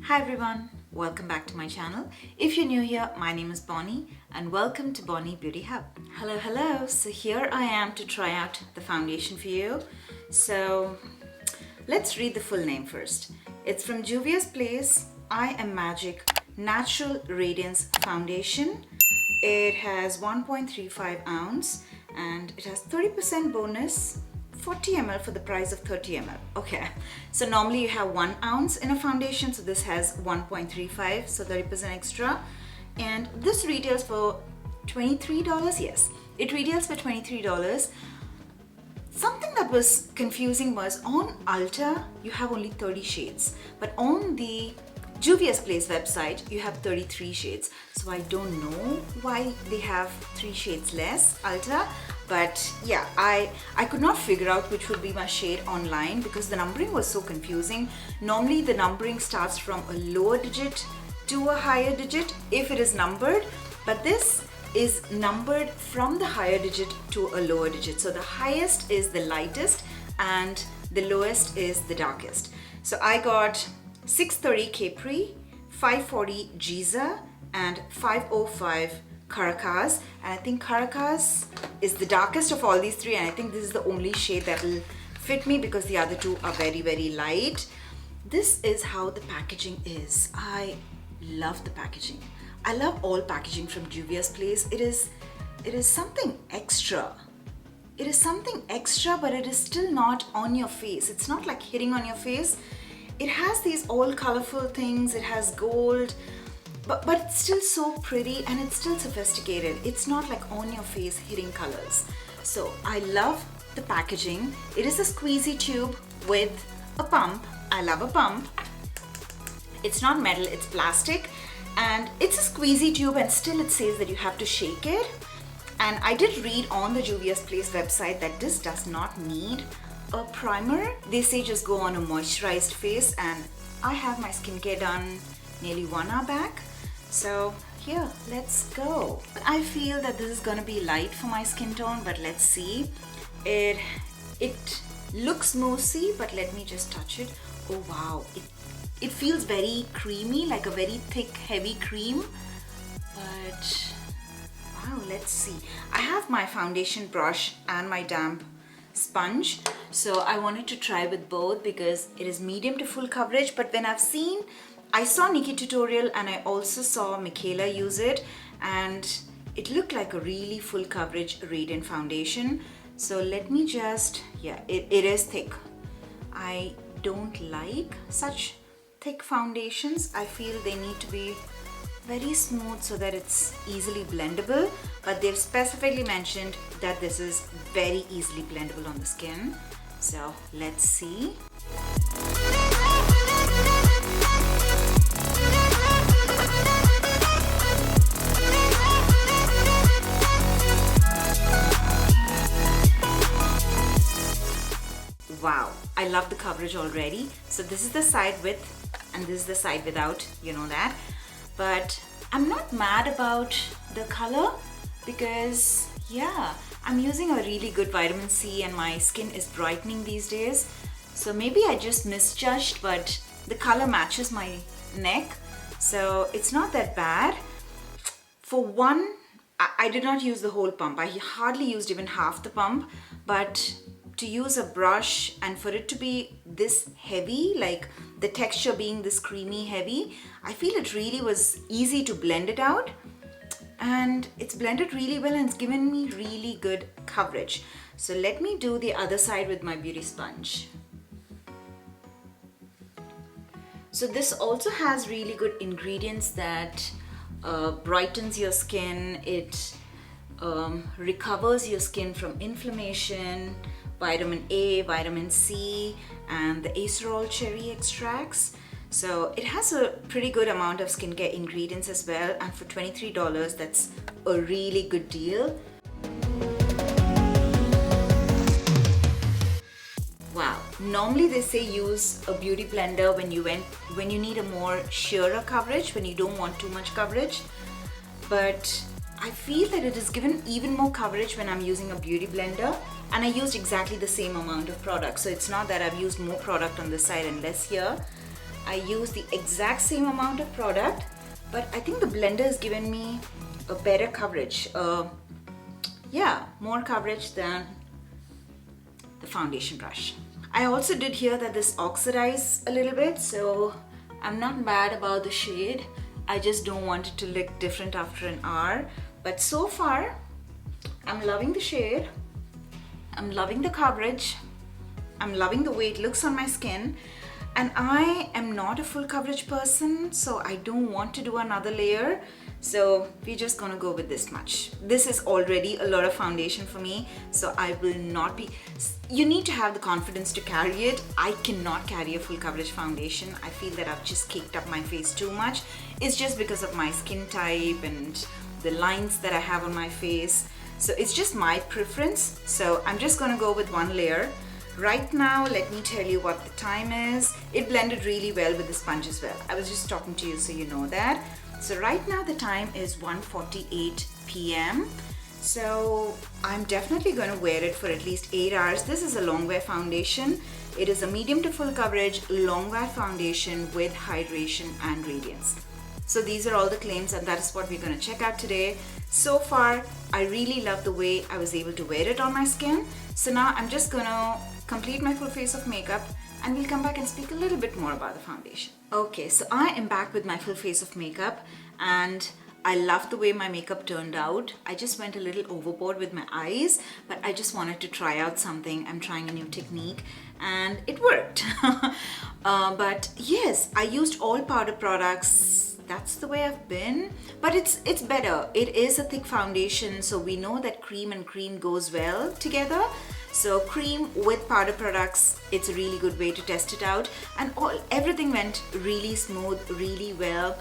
Hi everyone, welcome back to my channel. If you're new here, my name is Bonnie and welcome to Bonny Beauty Hub. Hello. So here I am to try out the foundation for you. So let's read the full name first. It's from Juvia's Place I Am Magic Natural Radiance Foundation. It has 1.35 ounce and it has 30% bonus, 40 ml for the price of 30 ml. Okay, so normally you have 1 ounce in a foundation, so this has 1.35, so 30% extra. And this retails for $23. Yes, it retails for $23. Something that was confusing was on Ulta you have only 30 shades, but on the Juvia's Place website you have 33 shades. So I don't know why they have 3 shades less, Ulta. But yeah, I could not figure out which would be my shade online because the numbering was so confusing. Normally the numbering starts from a lower digit to a higher digit if it is numbered, but this is numbered from the higher digit to a lower digit. So the highest is the lightest and the lowest is the darkest. So I got 630 Capri, 540 Giza and 505 Caracas, and I think Caracas is the darkest of all these three, and I think this is the only shade that will fit me because the other two are very light. This is how the packaging is. I love the packaging. I love all packaging from Juvia's Place. It is something extra. It is something extra, but it is still not on your face. It's not like hitting on your face. It has these all colorful things. It has gold, but it's still so pretty and it's still sophisticated. It's not like on your face hitting colors. So I love the packaging. It is a squeezy tube with a pump. I love a pump. It's not metal, it's plastic, and it's a squeezy tube, and still it says that you have to shake it. And I did read on the Juvia's Place website that this does not need a primer. They say just go on a moisturized face, and I have my skincare done nearly 1 hour back. So here, let's go. I feel that this is gonna be light for my skin tone, but let's see. It looks moussey, but let me just touch it. Oh wow, it feels very creamy, like a very thick, heavy cream. But wow, let's see. I have my foundation brush and my damp sponge, so I wanted to try with both because it is medium to full coverage. But when I saw Nikki tutorial and I also saw Michaela use it, and it looked like a really full coverage radiant foundation. So let me just, yeah, it is thick. I don't like such thick foundations. I feel they need to be very smooth so that it's easily blendable, but they've specifically mentioned that this is very easily blendable on the skin. So let's see. Wow, I love the coverage already. So this is the side with and this is the side without, you know that. But I'm not mad about the color because yeah, I'm using a really good vitamin C and my skin is brightening these days. So maybe I just misjudged, but the color matches my neck. So it's not that bad. For one, I did not use the whole pump. I hardly used even half the pump, but to use a brush and for it to be this heavy, like the texture being this creamy heavy, I feel it really was easy to blend it out, and it's blended really well and it's given me really good coverage. So let me do the other side with my beauty sponge. So this also has really good ingredients that brightens your skin. It recovers your skin from inflammation, vitamin A, vitamin C, and the acerol cherry extracts. So it has a pretty good amount of skincare ingredients as well, and for $23, that's a really good deal. Wow. Normally they say use a beauty blender when you need a more sheerer coverage, when you don't want too much coverage. But I feel that it is given even more coverage when I'm using a beauty blender, and I used exactly the same amount of product. So it's not that I've used more product on this side and less here. I use the exact same amount of product, but I think the blender has given me a better coverage. Yeah, more coverage than the foundation brush. I also did hear that this oxidized a little bit, so I'm not mad about the shade. I just don't want it to look different after an hour. But so far, I'm loving the shade. I'm loving the coverage. I'm loving the way it looks on my skin. And I am not a full coverage person, so I don't want to do another layer. So we're just gonna go with this much. This is already a lot of foundation for me, so I will not be... You need to have the confidence to carry it. I cannot carry a full coverage foundation. I feel that I've just caked up my face too much. It's just because of my skin type and the lines that I have on my face. So it's just my preference. So I'm just gonna go with one layer. Right now, let me tell you what the time is. It blended really well with the sponge as well. I was just talking to you so you know that. So right now the time is 1:48 p.m. So I'm definitely going to wear it for at least 8 hours. This is a long wear foundation. It is a medium to full coverage long wear foundation with hydration and radiance. So these are all the claims, and that is what we're going to check out today. So far, I really love the way I was able to wear it on my skin. So now I'm just going to complete my full face of makeup, and we'll come back and speak a little bit more about the foundation. Okay, so I am back with my full face of makeup, and I love the way my makeup turned out. I just went a little overboard with my eyes, but I just wanted to try out something. I'm trying a new technique and it worked. But yes, I used all powder products. That's the way I've been, but it's better. It is a thick foundation, so we know that cream and cream goes well together. So cream with powder products, it's a really good way to test it out, and everything went really smooth, really well.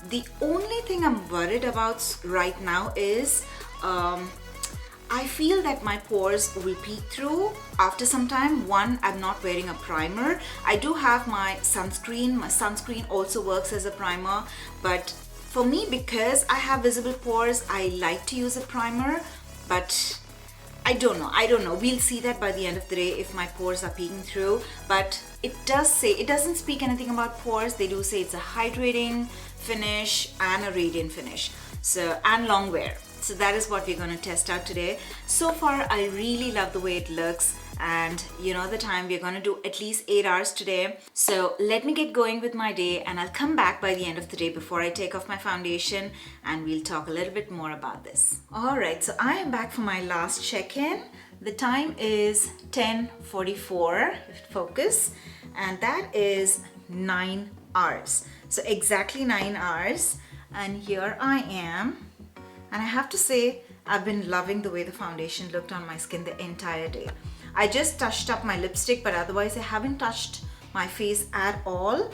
The only thing I'm worried about right now is I feel that my pores will peek through after some time. One, I'm not wearing a primer. I do have my sunscreen. My sunscreen also works as a primer, but for me, because I have visible pores, I like to use a primer, but I don't know. We'll see that by the end of the day if my pores are peeking through. But it doesn't speak anything about pores. They do say it's a hydrating finish and a radiant finish, so, and long wear. So that is what we're going to test out today. So far, I really love the way it looks, and you know the time, we're going to do at least 8 hours today. So let me get going with my day, and I'll come back by the end of the day before I take off my foundation, and we'll talk a little bit more about this. All right, so I am back for my last check-in. The time is 10:44, focus, and that is 9 hours. So exactly 9 hours, and here I am. And I have to say, I've been loving the way the foundation looked on my skin the entire day. I just touched up my lipstick, but otherwise I haven't touched my face at all.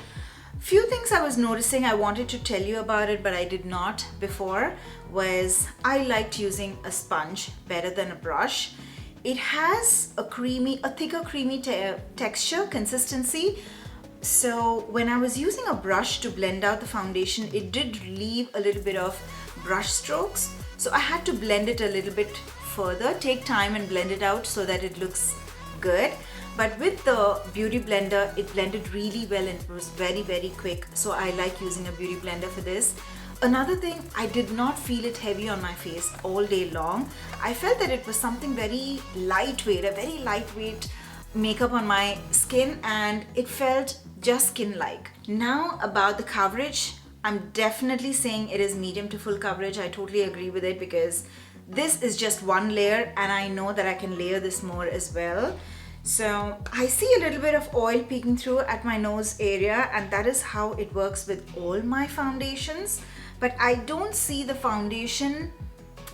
Few things I was noticing, I wanted to tell you about it, but I did not before, was I liked using a sponge better than a brush. It has a thicker creamy texture, consistency. So when I was using a brush to blend out the foundation, it did leave a little bit of brush strokes. So I had to blend it a little bit further, take time and blend it out so that it looks good. But with the beauty blender, it blended really well and it was very, very quick. So I like using a beauty blender for this. Another thing, I did not feel it heavy on my face all day long. I felt that it was something very lightweight, a very lightweight makeup on my skin, and it felt just skin-like. Now about the coverage, I'm definitely saying it is medium to full coverage. I totally agree with it because this is just one layer, and I know that I can layer this more as well. So I see a little bit of oil peeking through at my nose area, and that is how it works with all my foundations. But I don't see the foundation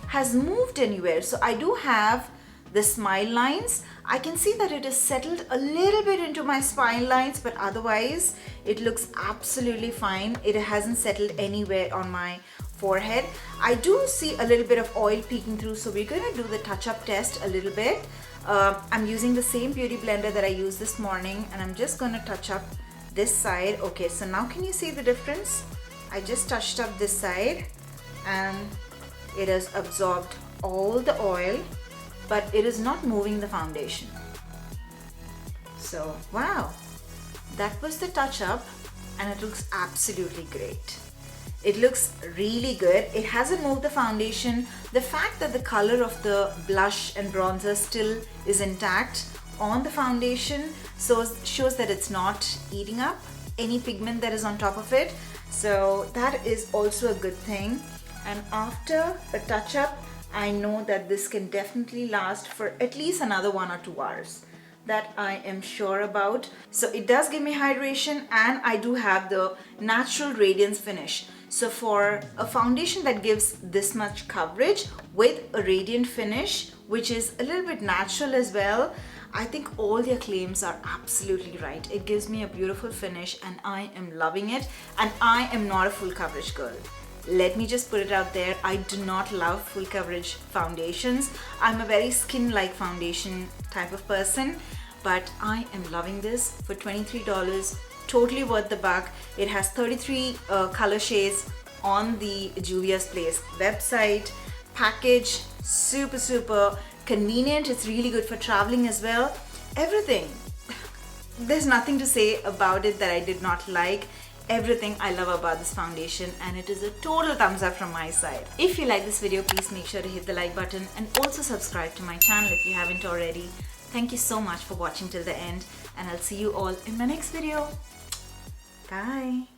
has moved anywhere. So I do have the smile lines. I can see that it is settled a little bit into my spine lines, but otherwise it looks absolutely fine. It hasn't settled anywhere on my forehead. I do see a little bit of oil peeking through, so we're going to do the touch-up test a little bit. I'm using the same beauty blender that I used this morning, and I'm just going to touch up this side. Okay, so now can you see the difference? I just touched up this side and it has absorbed all the oil, but it is not moving the foundation. So wow, that was the touch up. and it looks absolutely great. It looks really good. It hasn't moved the foundation. The fact that the color of the blush and bronzer still is intact on the foundation shows that it's not eating up any pigment that is on top of it. So that is also a good thing. And after a touch up, I know that this can definitely last for at least another 1 or 2 hours. That I am sure about. So it does give me hydration, and I do have the natural radiance finish. So for a foundation that gives this much coverage with a radiant finish, which is a little bit natural as well, I think all their claims are absolutely right. It gives me a beautiful finish and I am loving it, and I am not a full coverage girl. Let me just put it out there. I do not love full coverage foundations. I'm a very skin-like foundation type of person, but I am loving this for $23. Totally worth the buck. It has 33 color shades on the Juvia's Place website. Package, super convenient. It's really good for traveling as well. Everything. There's nothing to say about it that I did not like. Everything I love about this foundation, and it is a total thumbs up from my side. If you like this video, please make sure to hit the like button and also subscribe to my channel if you haven't already. Thank you so much for watching till the end, and I'll see you all in my next video. Bye.